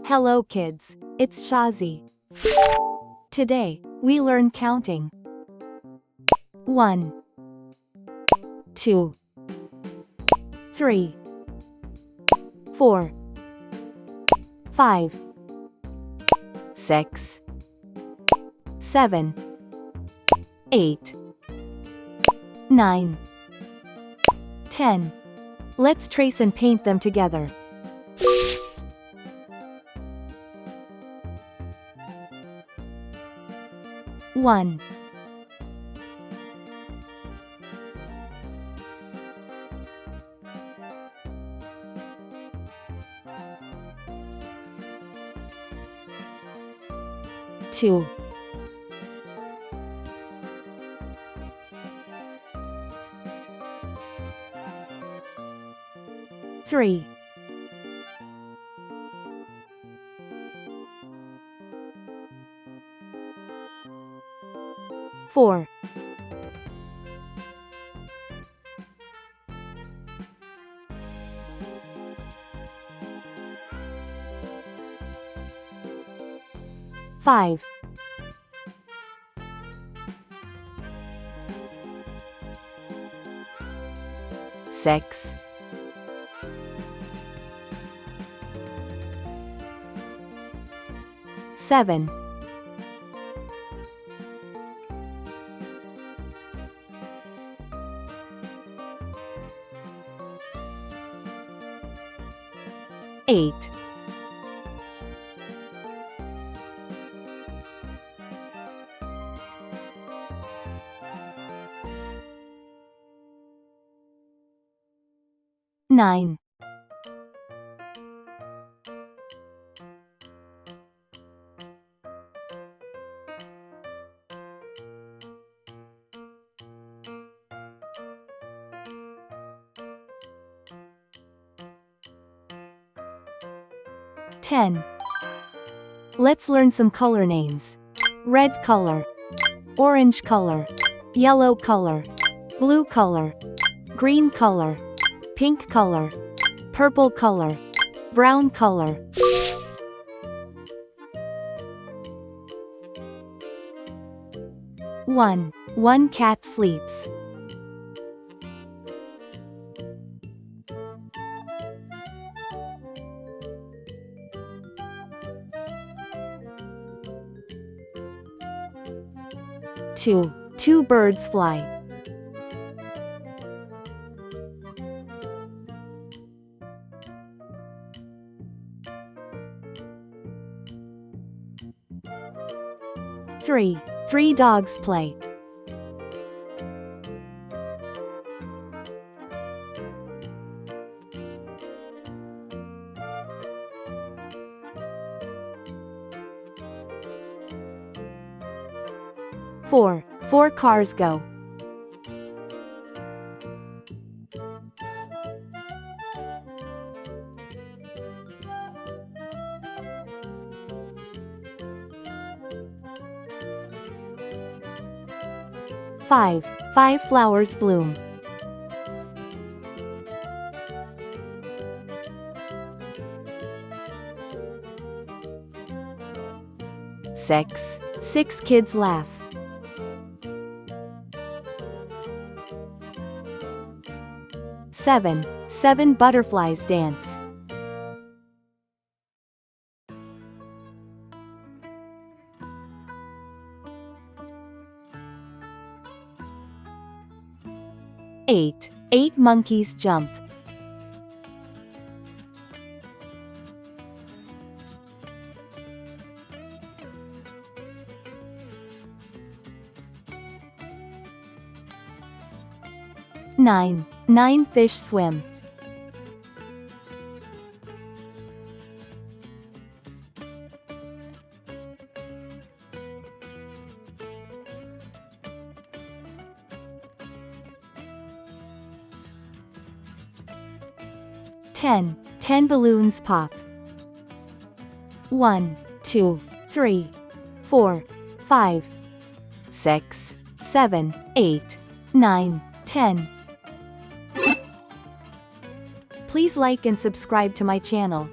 Hello kids, it's Shazi. Today, we learn counting. 1, 2, 3, 4, 5, 6, 7, 8, 9, 10. Let's trace and paint them together. 1, 2, 3, 4, 5, 6, 7, 8, 9, 10. Let's learn some color names. Red color, orange color, yellow color, blue color, green color, pink color, purple color, brown color. 1. One cat sleeps. 2. Two birds fly. 3. Three dogs play. 4. Four cars go. 5. Five flowers bloom. 6. Six kids laugh. 7. Seven butterflies dance. 8. Eight monkeys jump. 9. Nine fish swim. 10. 10 balloons pop. 1, 2, 3, 4, 5, 6, 7, 8, 9, 10. Please like and subscribe to my channel.